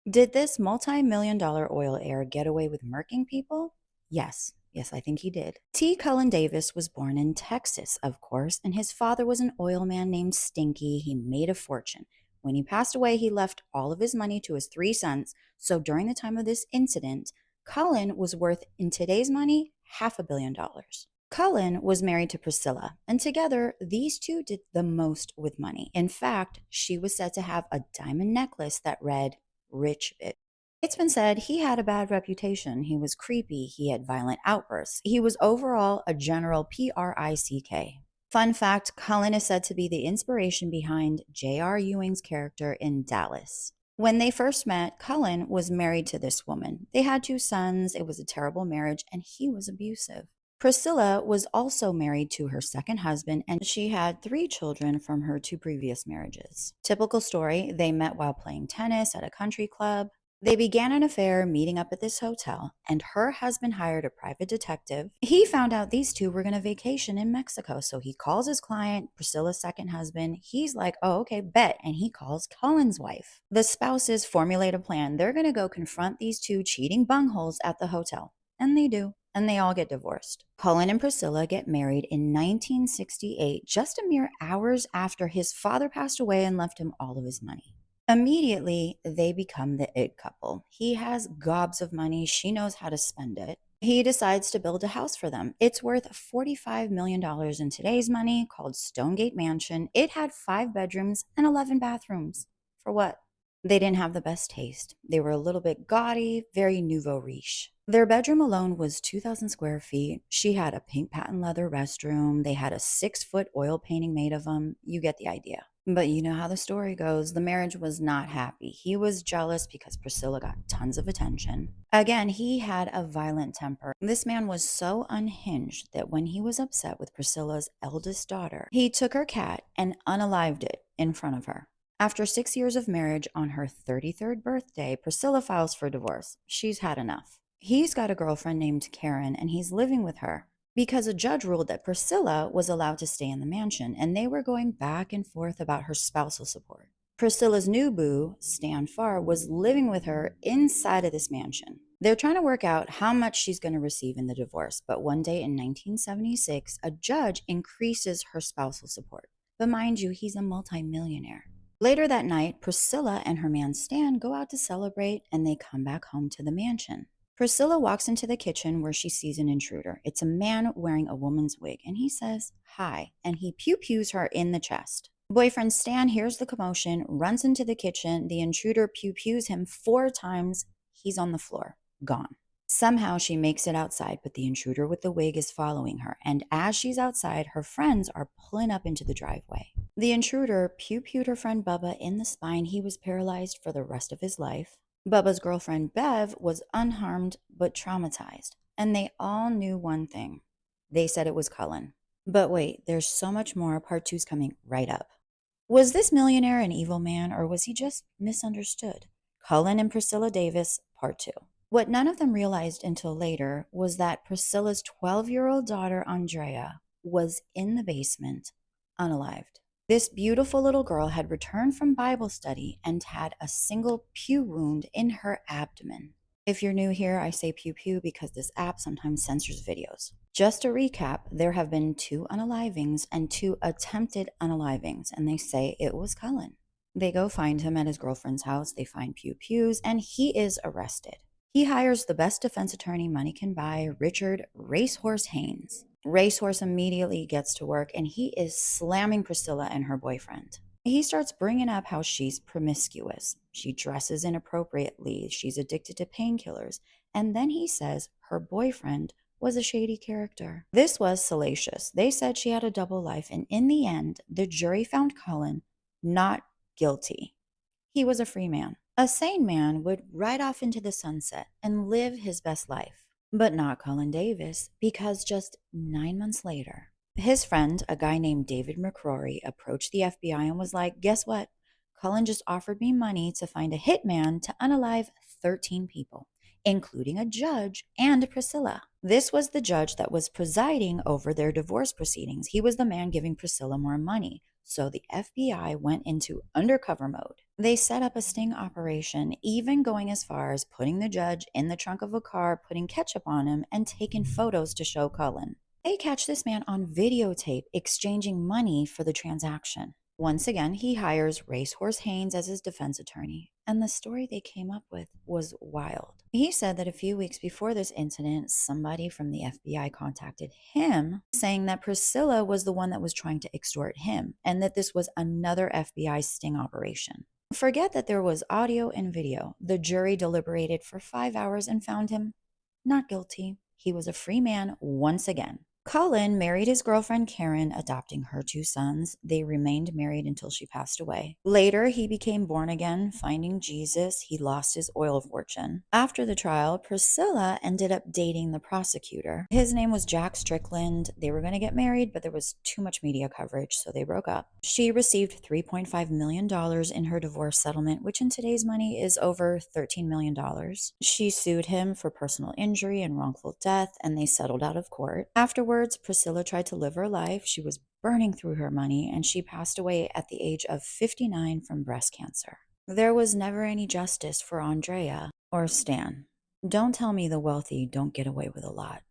Did this multi-million-dollar oil heir get away with murking people? Yes. Yes, I think he did. T. Cullen Davis was born in Texas, of course, and his father was an oil man named Stinky. He made a fortune. When he passed away, he left all of his money to his three sons. So during the time of this incident, Cullen was worth, in today's money, $500 million. Cullen was married to Priscilla, and together these two did the most with money. In fact, she was said to have a diamond necklace that read, "Rich bitch." It's been said he had a bad reputation. He was creepy, he had violent outbursts. He was overall a general prick. Fun fact, Cullen is said to be the inspiration behind J.R. Ewing's character in Dallas. When they first met, Cullen was married to this woman. They had two sons. It was a terrible marriage, and he was abusive. Priscilla was also married to her second husband, and she had three children from her two previous marriages. Typical story, they met while playing tennis at a country club. They began an affair meeting up at this hotel, and her husband hired a private detective. He found out these two were going to vacation in Mexico, so he calls his client, Priscilla's second husband. He's like, "Oh, okay, bet." And he calls Cullen's wife. The spouses formulate a plan. They're going to go confront these two cheating bungholes at the hotel. And they do. And they all get divorced. Cullen and Priscilla get married in 1968, just a mere hours after his father passed away and left him all of his money. Immediately, they become the it couple. He has gobs of money. She knows how to spend it. He decides to build a house for them. It's worth $45 million in today's money, called Stonegate Mansion. It had 5 bedrooms and 11 bathrooms. For what? They didn't have the best taste. They were a little bit gaudy, very nouveau riche. Their bedroom alone was 2,000 square feet. She had a pink patent leather restroom. They had a 6-foot oil painting made of them. You get the idea. But you know how the story goes. The marriage was not happy. He was jealous because Priscilla got tons of attention. Again, he had a violent temper. This man was so unhinged that when he was upset with Priscilla's eldest daughter, he took her cat and unalived it in front of her. After 6 years of marriage, on her 33rd birthday, Priscilla files for divorce. She's had enough. He's got a girlfriend named Karen, and he's living with her because a judge ruled that Priscilla was allowed to stay in the mansion, and they were going back and forth about her spousal support. Priscilla's new boo, Stan Farr, was living with her inside of this mansion. They're trying to work out how much she's going to receive in the divorce, but one day in 1976, a judge increases her spousal support. But mind you, he's a multimillionaire. Later that night, Priscilla and her man Stan go out to celebrate, and they come back home to the mansion. Priscilla walks into the kitchen where she sees an intruder. It's a man wearing a woman's wig, and he says, "Hi," and he pew-pews her in the chest. Boyfriend Stan hears the commotion, runs into the kitchen. The intruder pew-pews him 4 times. He's on the floor, gone. Somehow she makes it outside, but the intruder with the wig is following her, and as she's outside, her friends are pulling up into the driveway. The intruder pew-pewed her friend Bubba in the spine. He was paralyzed for the rest of his life. Bubba's girlfriend Bev was unharmed but traumatized, and they all knew one thing. They said it was Cullen. But wait, there's so much more. Part 2's coming right up. Was this millionaire an evil man, or was he just misunderstood? Cullen and Priscilla Davis, Part 2. What none of them realized until later was that Priscilla's 12-year-old daughter, Andrea, was in the basement, unalived. This beautiful little girl had returned from Bible study and had a single pew wound in her abdomen. If you're new here, I say pew pew because this app sometimes censors videos. Just to recap, there have been 2 unalivings and 2 attempted unalivings, and they say it was Cullen. They go find him at his girlfriend's house, they find pew pews, and he is arrested. He hires the best defense attorney money can buy, Richard Racehorse Haynes. Racehorse immediately gets to work, and he is slamming Priscilla and her boyfriend. He starts bringing up how she's promiscuous. She dresses inappropriately. She's addicted to painkillers. And then he says her boyfriend was a shady character. This was salacious. They said she had a double life, and in the end, the jury found Cullen not guilty. He was a free man. A sane man would ride off into the sunset and live his best life. But not Cullen Davis, because just 9 months later, his friend, a guy named David McCrory, approached the FBI and was like, "Guess what? Cullen just offered me money to find a hitman to unalive 13 people, including a judge and Priscilla." This was the judge that was presiding over their divorce proceedings. He was the man giving Priscilla more money. So the FBI went into undercover mode. They set up a sting operation, even going as far as putting the judge in the trunk of a car, putting ketchup on him, and taking photos to show Cullen. They catch this man on videotape exchanging money for the transaction. Once again, he hires Racehorse Haynes as his defense attorney, and the story they came up with was wild. He said that a few weeks before this incident, somebody from the FBI contacted him saying that Priscilla was the one that was trying to extort him, and that this was another FBI sting operation. Forget that there was audio and video. The jury deliberated for 5 hours and found him not guilty. He was a free man once again. Cullen married his girlfriend Karen, adopting her 2 sons. They remained married until she passed away. Later, he became born again, finding Jesus. He lost his oil fortune. After the trial, Priscilla ended up dating the prosecutor. His name was Jack Strickland. They were going to get married, but there was too much media coverage, so they broke up. She received $3.5 million in her divorce settlement, which in today's money is over $13 million. She sued him for personal injury and wrongful death, and they settled out of court. Afterwards, Priscilla tried to live her life. She was burning through her money, and she passed away at the age of 59 from breast cancer. There was never any justice for Andrea or Stan. Don't tell me the wealthy don't get away with a lot.